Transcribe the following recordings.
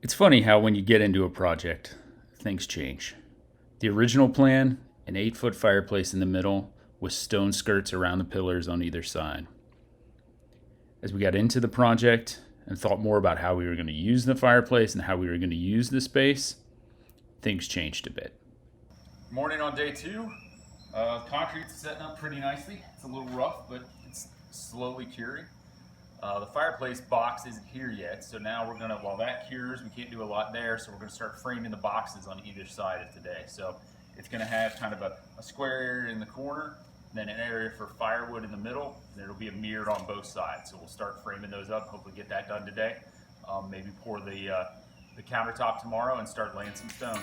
It's funny how when you get into a project, things change. The original plan, an 8-foot fireplace in the middle with stone skirts around the pillars on either side. As we got into the project and thought more about how we were going to use the fireplace and how we were going to use the space, things changed a bit. Morning on day 2. Concrete's setting up pretty nicely. It's a little rough, but it's slowly curing. The fireplace box isn't here yet, so now we're gonna, while that cures, we can't do a lot there, so we're gonna start framing the boxes on either side of today. So it's gonna have kind of a square area in the corner, then an area for firewood in the middle, and it'll be mirrored on both sides. So we'll start framing those up, hopefully get that done today. Maybe pour the countertop tomorrow and start laying some stone.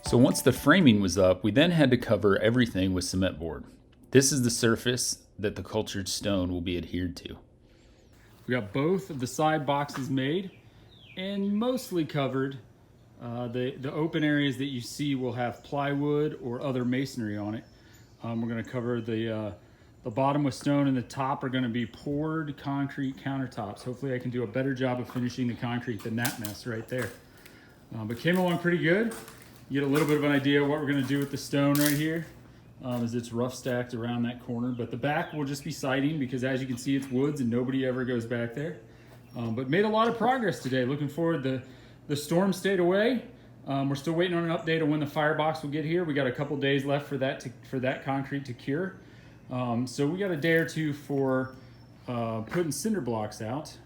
So once the framing was up, we then had to cover everything with cement board. This is the surface that the cultured stone will be adhered to. We got both of the side boxes made and mostly covered. The open areas that you see will have plywood or other masonry on it. We're going to cover the bottom with stone, and the top are going to be poured concrete countertops. Hopefully I can do a better job of finishing the concrete than that mess right there. But came along pretty good. You get a little bit of an idea of what we're going to do with the stone right here, as it's rough stacked around that corner. But the back will just be siding because, as you can see, it's woods and nobody ever goes back there. But made a lot of progress today. Looking forward. The storm stayed away. We're still waiting on an update on when the firebox will get here. We got a couple days left for that concrete to cure. So we got a day or two for putting cinder blocks out.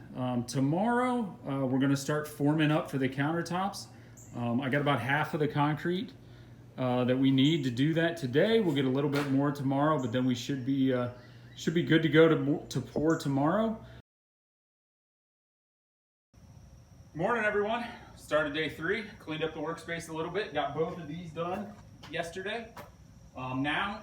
Tomorrow we're going to start forming up for the countertops. I got about half of the concrete that we need to do that today. We'll get a little bit more tomorrow, but then we should be good to go to pour tomorrow. Morning, everyone. Started day 3. Cleaned up the workspace a little bit. Got both of these done yesterday. Now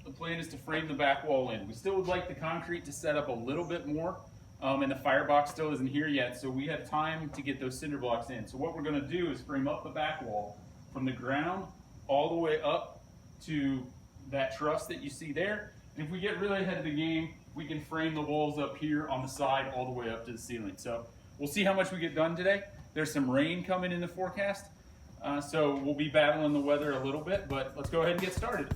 the plan is to frame the back wall in. We still would like the concrete to set up a little bit more. And the firebox still isn't here yet, so we have time to get those cinder blocks in. So what we're going to do is frame up the back wall from the ground all the way up to that truss that you see there. And if we get really ahead of the game, we can frame the walls up here on the side all the way up to the ceiling. So we'll see how much we get done today. There's some rain coming in the forecast, so we'll be battling the weather a little bit, but let's go ahead and get started.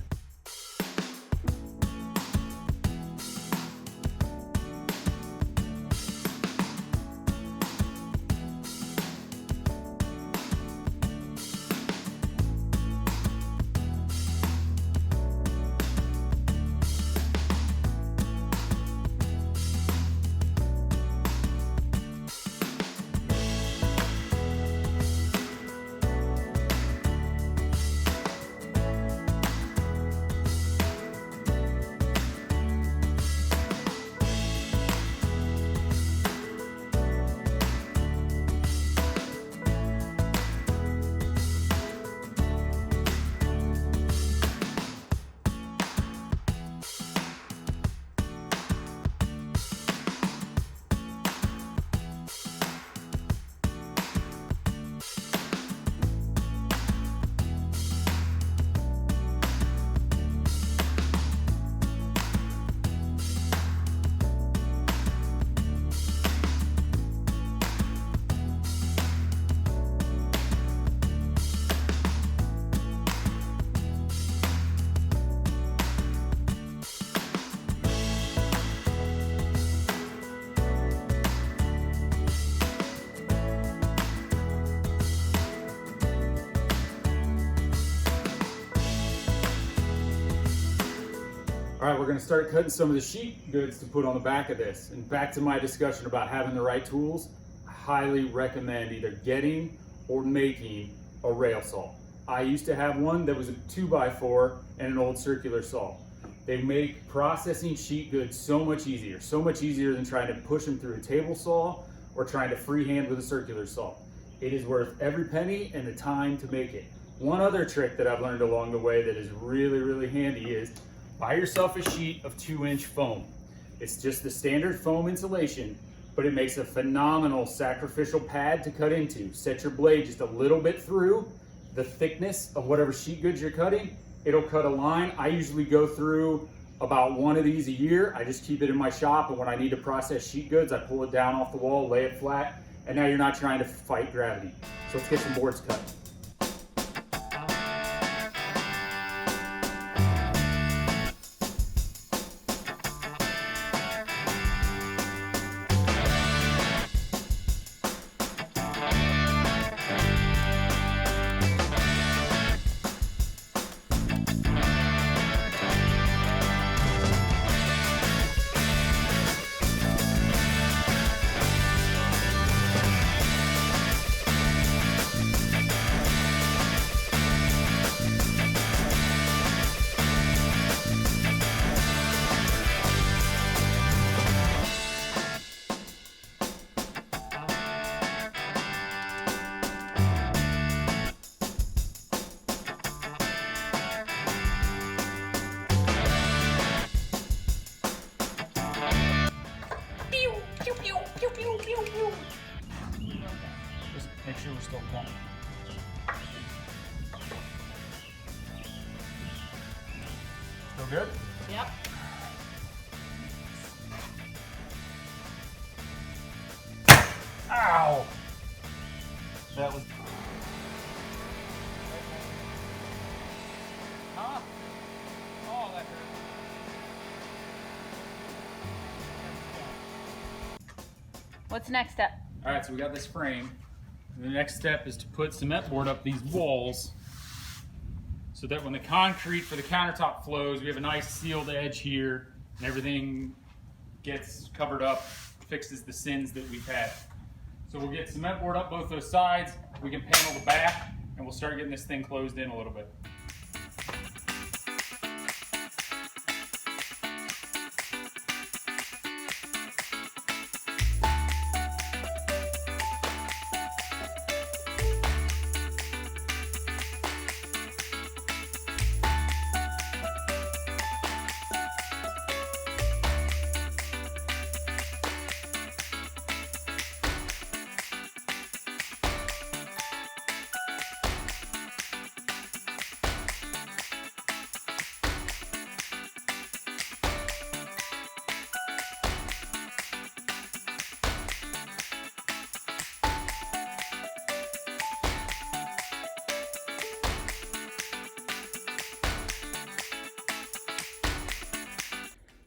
All right, we're gonna start cutting some of the sheet goods to put on the back of this. And back to my discussion about having the right tools, I highly recommend either getting or making a rail saw. I used to have one that was a 2x4 and an old circular saw. They make processing sheet goods so much easier than trying to push them through a table saw or trying to freehand with a circular saw. It is worth every penny and the time to make it. One other trick that I've learned along the way that is really, really handy is buy yourself a sheet of 2-inch foam. It's just the standard foam insulation, but it makes a phenomenal sacrificial pad to cut into. Set your blade just a little bit through the thickness of whatever sheet goods you're cutting. It'll cut a line. I usually go through about one of these a year. I just keep it in my shop, and when I need to process sheet goods, I pull it down off the wall, lay it flat, and now you're not trying to fight gravity. So let's get some boards cut. Just make sure we're still going. Still good? Yep. Ow! That was... Huh? Oh, that hurt. What's the next step? All right, so we got this frame. The next step is to put cement board up these walls so that when the concrete for the countertop flows, we have a nice sealed edge here and everything gets covered up, fixes the sins that we've had. So we'll get cement board up both those sides, we can panel the back, and we'll start getting this thing closed in a little bit.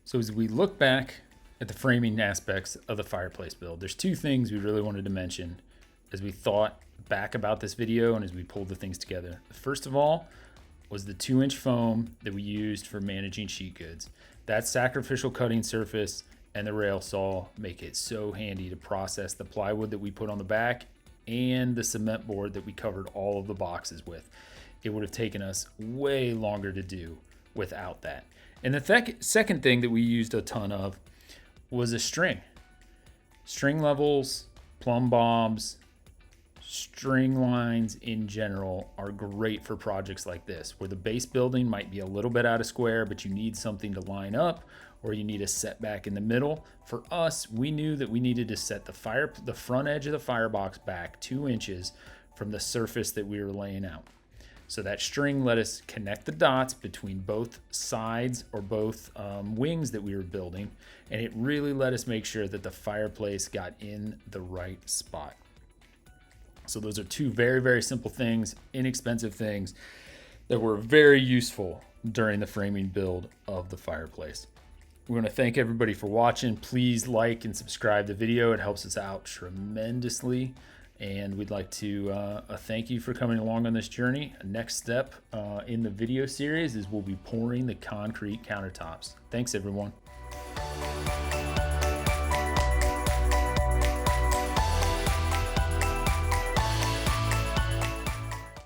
So as we look back at the framing aspects of the fireplace build, there's two things we really wanted to mention as we thought back about this video and as we pulled the things together. First of all was the 2-inch foam that we used for managing sheet goods. That sacrificial cutting surface and the rail saw make it so handy to process the plywood that we put on the back and the cement board that we covered all of the boxes with. It would have taken us way longer to do without that. And the second thing that we used a ton of was a string. String levels, plumb bobs, string lines in general are great for projects like this, where the base building might be a little bit out of square, but you need something to line up, or you need a setback in the middle. For us, we knew that we needed to set the front edge of the firebox back 2 inches from the surface that we were laying out. So that string let us connect the dots between both sides or both wings that we were building, and it really let us make sure that the fireplace got in the right spot. So those are two very, very simple things, inexpensive things that were very useful during the framing build of the fireplace. We want to thank everybody for watching. Please like and subscribe the video. It helps us out tremendously. And we'd like to thank you for coming along on this journey. Next step in the video series is we'll be pouring the concrete countertops. Thanks, everyone.